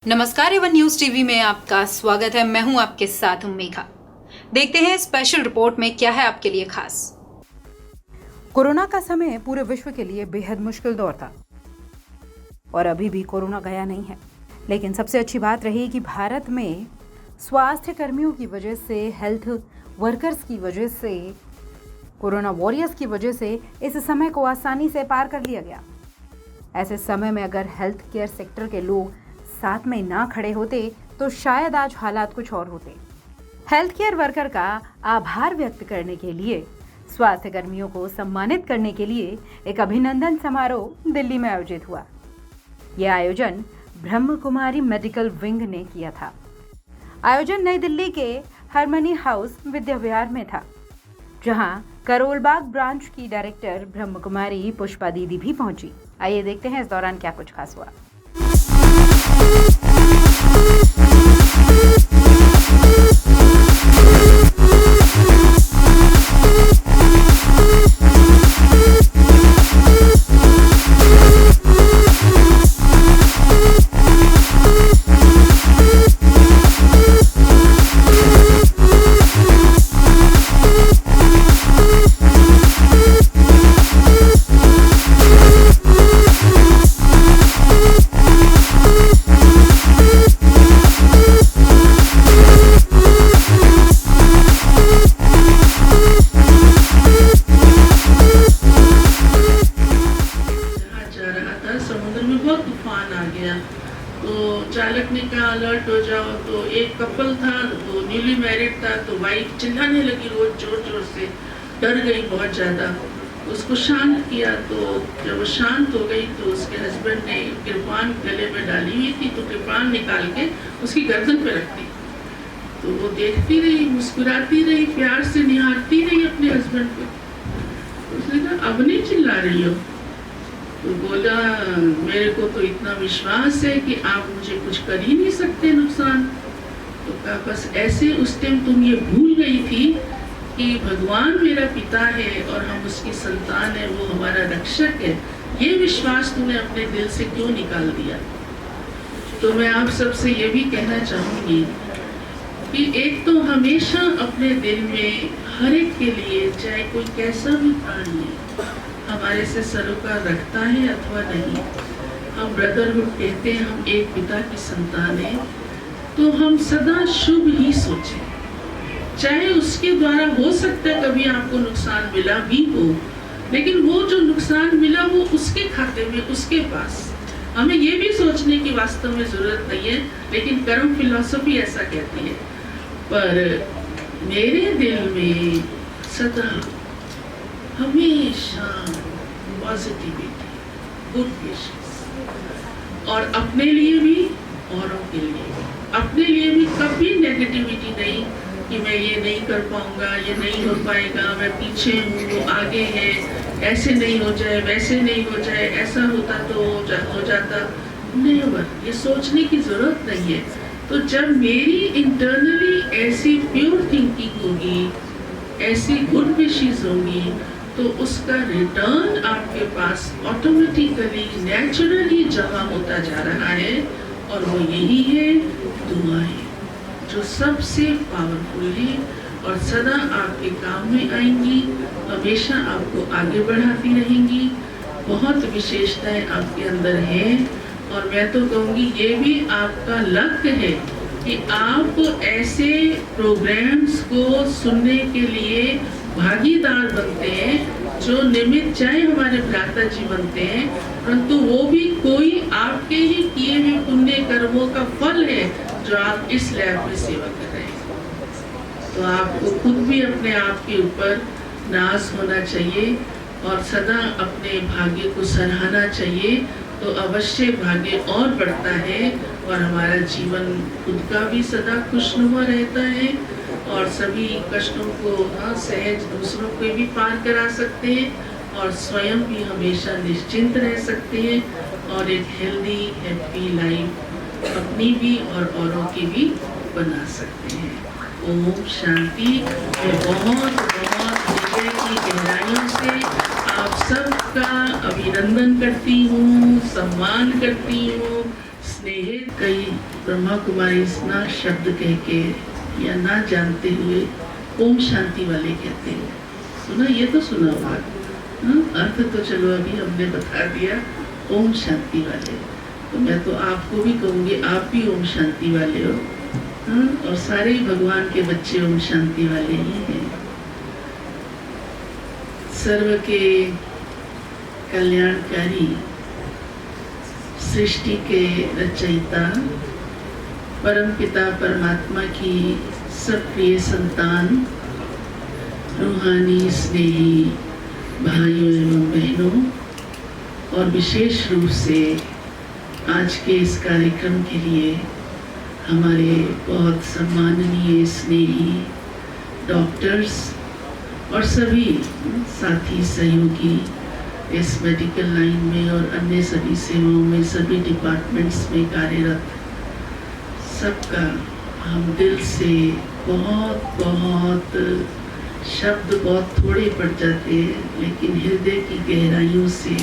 नमस्कार Avon news TV में आपका स्वागत है। मैं हूं आपके साथ मेघा। देखते हैं स्पेशल रिपोर्ट में क्या है आपके लिए खास। कोरोना का समय पूरे विश्व के लिए बेहद मुश्किल दौर था और अभी भी कोरोना गया नहीं है। लेकिन सबसे अच्छी बात रही कि भारत में स्वास्थ्य कर्मियों की वजह से, हेल्थ वर्कर्स की वजह से, कोरोना वॉरियर्स की वजह से इस समय को आसानी से पार कर लिया गया। ऐसे समय में अगर हेल्थ केयर सेक्टर के लोग साथ में ना खड़े होते तो शायद आज हालात कुछ और होते। हेल्थ केयर वर्कर का आभार व्यक्त करने के लिए, स्वास्थ्य कर्मियों को सम्मानित करने के लिए एक अभिनंदन समारोह दिल्ली में आयोजित हुआ। यह आयोजन ब्रह्म कुमारी मेडिकल विंग ने किया था। आयोजन नई दिल्ली के हार्मनी हाउस विद्या विहार में था, जहां करोलबाग ब्रांच की डायरेक्टर ब्रह्म कुमारी पुष्पा दीदी भी पहुंची। आइए देखते हैं इस दौरान क्या कुछ खास हुआ। समुद्र में बहुत तूफान आ गया तो चालक ने कहा अलर्ट हो जाओ। तो एक कपल था, तो न्यूली मैरिड था, तो वाइफ चिल्लाने लगी रोज जोर जोर से, डर गई बहुत ज़्यादा। उसको शांत किया, तो जब वो शांत हो गई तो उसके हस्बैंड ने कृपान गले में डाली हुई थी, तो कृपान निकाल के उसकी गर्दन पे रख दी। तो वो देखती रही, मुस्कुराती रही, प्यार से निहारती रही अपने हस्बैंड को। उसने कहा अब नहीं चिल्ला रही हो? तो बोला मेरे को तो इतना विश्वास है कि आप मुझे कुछ कर ही नहीं सकते नुकसान। तो कहा बस ऐसे उस टाइम तुम ये भूल गई थी कि भगवान मेरा पिता है और हम उसकी संतान है, वो हमारा रक्षक है। ये विश्वास तुमने अपने दिल से क्यों निकाल दिया? तो मैं आप सबसे ये भी कहना चाहूँगी कि एक तो हमेशा अपने दिल में हर एक के लिए, चाहे कोई कैसा भी प्राणी है, हमारे से सरोकार रखता है अथवा नहीं, हम ब्रदरहुड कहते हैं, हम एक पिता की संतान है, तो हम सदा शुभ ही सोचें। चाहे उसके द्वारा हो सकता है कभी आपको नुकसान मिला भी हो, लेकिन वो जो नुकसान मिला वो उसके खाते में, उसके पास। हमें ये भी सोचने की वास्तव में जरूरत नहीं है, लेकिन कर्म फिलॉसफी ऐसा कहती है। पर मेरे दिल में सदा हमेशा पॉजिटिविटी, गुड विशेस, और अपने लिए भी औरों के लिए भी। अपने लिए भी कभी नेगेटिविटी नहीं कि मैं ये नहीं कर पाऊंगा, ये नहीं हो पाएगा, मैं पीछे हूँ, वो आगे है, ऐसे नहीं हो जाए, वैसे नहीं हो जाए, ऐसा होता तो हो जाता। नेवर, ये सोचने की जरूरत नहीं है। तो जब मेरी इंटरनली ऐसी प्योर थिंकिंग होगी, ऐसी गुड विशेस होंगी, तो उसका रिटर्न आपके पास ऑटोमेटिकली, नेचुरली जमा होता जा रहा है। और वो यही है दुआएं, जो सबसे पावरफुल है और सदा आपके काम में आएंगी, हमेशा आपको आगे बढ़ाती रहेंगी। बहुत विशेषताएं आपके अंदर हैं और मैं तो कहूँगी ये भी आपका लक्ष्य है कि आप ऐसे प्रोग्राम्स को सुनने के लिए भागीदार बनते हैं जो निमित्त, चाहे हमारे भ्राता जी बनते हैं, परंतु वो भी कोई आपके ही किए हुए पुण्य कर्मों का फल है जो आप इस लैब में सेवा कर रहे हैं। तो आपको खुद भी अपने आप के ऊपर नाज होना चाहिए और सदा अपने भाग्य को सराहना चाहिए, तो अवश्य भाग्य और बढ़ता है और हमारा जीवन खुद का भी सदा खुशनुमा रहता है और सभी कष्टों को सहज दूसरों को भी पार करा सकते हैं और स्वयं भी हमेशा निश्चिंत रह सकते हैं और एक हेल्दी हैप्पी लाइफ अपनी भी और औरों की भी बना सकते हैं। ओम शांति। मैं बहुत हृदय की गहराइयों से आप सबका अभिनंदन करती हूँ, सम्मान करती हूँ। स्नेहे कई ब्रह्मा कुमारी ना शब्द कह के या ना जानते हुए ओम शांति वाले कहते हैं। सुना, ये तो सुना होगा। अर्थ तो चलो अभी हमने बता दिया, ओम शांति वाले। तो मैं तो आपको भी कहूँगी, आप भी ओम शांति वाले हो। और सारे भगवान के बच्चे ओम शांति वाले ही हैं। सर्व के कल्याणकारी, सृष्टि के रचयिता, परम पिता परमात्मा की सब प्रिय संतान, रूहानी स्नेही भाइयों एवं बहनों, और विशेष रूप से आज के इस कार्यक्रम के लिए हमारे बहुत सम्माननीय स्नेही डॉक्टर्स और सभी साथी सहयोगी इस मेडिकल लाइन में और अन्य सभी सेवाओं में, सभी डिपार्टमेंट्स में कार्यरत, सबका हम दिल से बहुत बहुत, शब्द बहुत थोड़े पड़ जाते हैं, लेकिन हृदय की गहराइयों से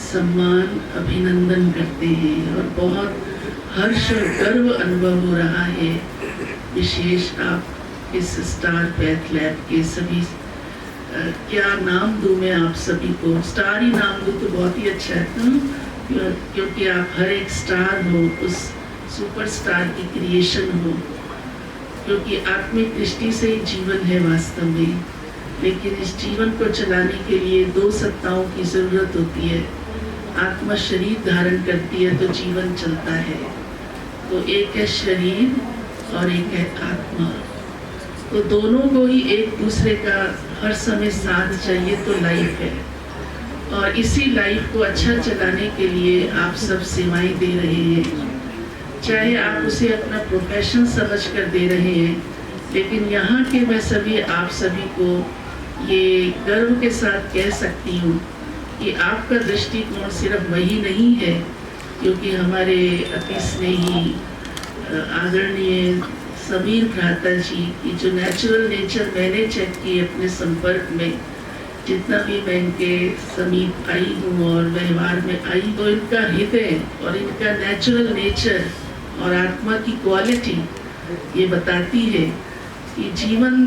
सम्मान, अभिनंदन करते हैं और बहुत हर्ष और गर्व अनुभव हो रहा है। विशेष आप इस स्टार पैथ लैब के सभी, क्या नाम दूं मैं आप सभी को, स्टार ही नाम दूं तो बहुत ही अच्छा है, क्योंकि आप हर एक स्टार हो, उस सुपरस्टार की क्रिएशन हो, क्योंकि आत्मिक दृष्टि से ही जीवन है वास्तव में। लेकिन इस जीवन को चलाने के लिए दो सत्ताओं की जरूरत होती है। आत्मा शरीर धारण करती है तो जीवन चलता है। तो एक है शरीर और एक है आत्मा, तो दोनों को ही एक दूसरे का हर समय साथ चाहिए, तो लाइफ है। और इसी लाइफ को अच्छा चलाने के लिए आप सब सेवाएं दे रहे हैं, चाहे आप उसे अपना प्रोफेशन समझ कर दे रहे हैं, लेकिन यहाँ के मैं सभी आप सभी को ये गर्व के साथ कह सकती हूँ कि आपका दृष्टिकोण सिर्फ वही नहीं है, क्योंकि हमारे अति स्नेही आदरणीय समीर भ्राता जी की जो नेचुरल नेचर मैंने चेक की अपने संपर्क में, जितना भी मैं इनके समीप आई हूँ और व्यवहार में आई, तो इनका हृदय और इनका नेचुरल नेचर और आत्मा की क्वालिटी ये बताती है कि जीवन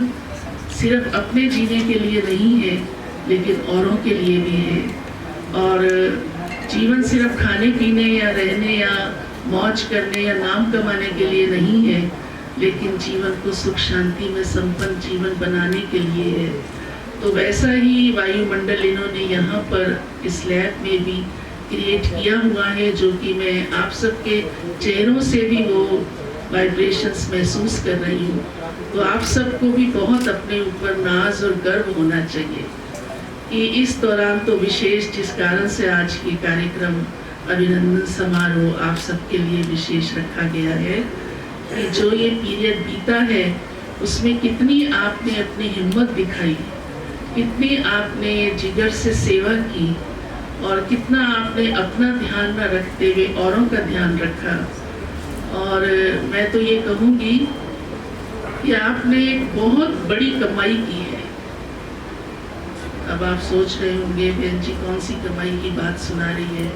सिर्फ अपने जीने के लिए नहीं है, लेकिन औरों के लिए भी है। और जीवन सिर्फ खाने पीने या रहने या मौज करने या नाम कमाने के लिए नहीं है, लेकिन जीवन को सुख शांति में संपन्न जीवन बनाने के लिए है। तो वैसा ही वायुमंडल इन्होंने यहाँ पर इस लैब में भी क्रिएट किया हुआ है, जो कि मैं आप सबके चेहरों से भी वो वाइब्रेशंस महसूस कर रही हूँ। तो आप सबको भी बहुत अपने ऊपर नाज और गर्व होना चाहिए कि इस दौरान तो विशेष, जिस कारण से आज की कार्यक्रम अभिनंदन समारोह आप सबके लिए विशेष रखा गया है, कि जो ये पीरियड बीता है उसमें कितनी आपने अपनी हिम्मत दिखाई, कितनी आपने जिगर से सेवा की, और कितना आपने अपना ध्यान न रखते हुए औरों का ध्यान रखा। और मैं तो ये कहूँगी कि आपने एक बहुत बड़ी कमाई की है। अब आप सोच रहे होंगे बहन जी कौन सी कमाई की बात सुना रही है।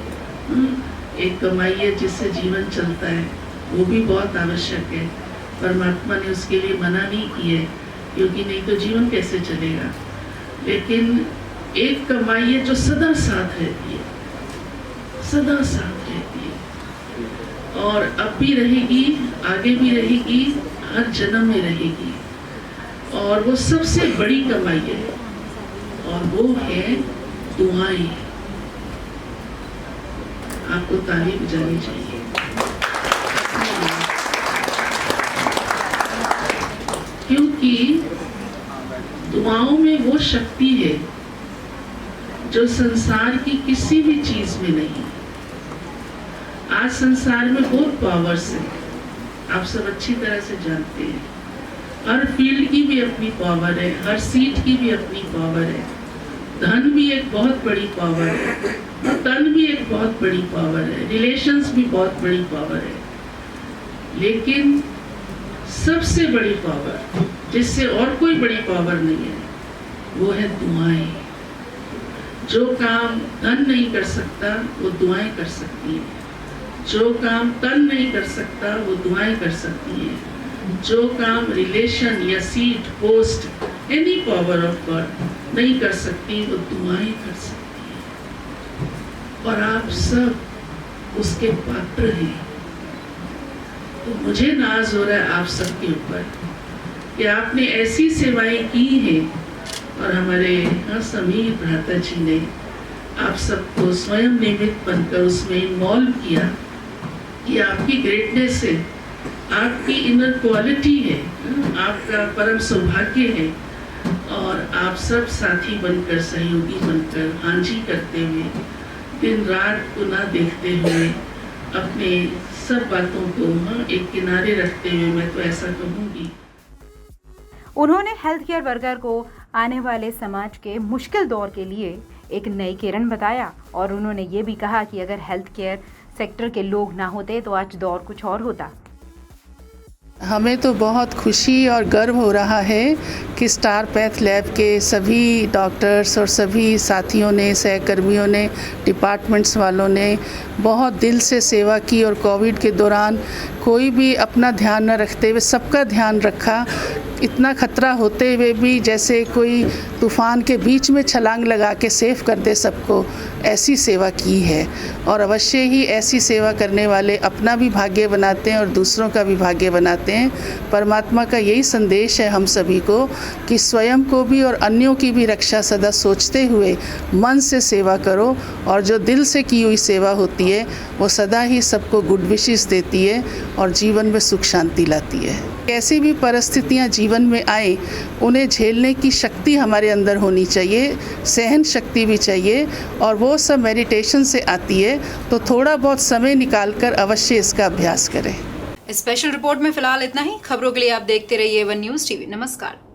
एक कमाई है जिससे जीवन चलता है, वो भी बहुत आवश्यक है। परमात्मा ने उसके लिए मना नहीं की है, क्योंकि नहीं तो जीवन कैसे चलेगा। लेकिन एक कमाई है जो सदा साथ रहती है, सदा साथ रहती है, और अब भी रहेगी, आगे भी रहेगी, हर जन्म में रहेगी। और वो सबसे बड़ी कमाई है, और वो है दुआएं। आपको ताली बजानी चाहिए। क्योंकि दुआओं में वो शक्ति है जो संसार की किसी भी चीज में नहीं। आज संसार में बहुत पावर्स है, आप सब अच्छी तरह से जानते हैं। हर फील्ड की भी अपनी पावर है, हर सीट की भी अपनी पावर है। धन भी एक बहुत बड़ी पावर है, तन भी एक बहुत बड़ी पावर है, रिलेशंस भी बहुत बड़ी पावर है। लेकिन सबसे बड़ी पावर, जिससे और कोई बड़ी पावर नहीं है, वो है दुआएं। जो काम धन नहीं कर सकता वो दुआएं कर सकती है। जो काम तन नहीं कर सकता वो दुआएं कर सकती है। जो काम रिलेशन या seat post any power of God नहीं कर सकती वो दुआएं कर सकती है। और आप सब उसके पात्र हैं। तो मुझे नाज हो रहा है आप सबके ऊपर कि आपने ऐसी सेवाएं की हैं और हमारे यहाँ समीर भ्राता जी ने आप सबको स्वयं निमित्त बनकर उसमें इन्वॉल्व किया। ये आपकी ग्रेटनेस है, आपकी इनर क्वालिटी है, आपका परम सौभाग्य है। और आप सब साथी बनकर, सहयोगी बनकर, हांजी करते हुए, दिन रात को ना देखते हुए, अपने सब बातों को एक किनारे रखते हुए, मैं तो ऐसा कहूँगी। उन्होंने हेल्थ केयर वर्कर को आने वाले समाज के मुश्किल दौर के लिए एक नई किरण बताया और उन्होंने ये भी कहा कि अगर हेल्थ केयर सेक्टर के लोग ना होते तो आज दौर कुछ और होता। हमें तो बहुत खुशी और गर्व हो रहा है कि स्टार पैथ लैब के सभी डॉक्टर्स और सभी साथियों ने, सहकर्मियों ने, डिपार्टमेंट्स वालों ने बहुत दिल से सेवा की और कोविड के दौरान कोई भी अपना ध्यान न रखते हुए सबका ध्यान रखा। इतना खतरा होते हुए भी जैसे कोई तूफ़ान के बीच में छलांग लगा के सेव कर दे सबको, ऐसी सेवा की है। और अवश्य ही ऐसी सेवा करने वाले अपना भी भाग्य बनाते हैं और दूसरों का भी भाग्य बनाते हैं। परमात्मा का यही संदेश है हम सभी को कि स्वयं को भी और अन्यों की भी रक्षा सदा सोचते हुए मन से सेवा करो, और जो दिल से की हुई सेवा होती है वो सदा ही सबको गुड विशेस देती है और जीवन में सुख शांति लाती है। कैसी भी परिस्थितियाँ जीवन में आए उन्हें झेलने की शक्ति हमारे अंदर होनी चाहिए, सहन शक्ति भी चाहिए, और वो सब मेडिटेशन से आती है। तो थोड़ा बहुत समय निकालकर अवश्य इसका अभ्यास करें। स्पेशल रिपोर्ट में फिलहाल इतना ही। खबरों के लिए आप देखते रहिए वन न्यूज़ टीवी। नमस्कार।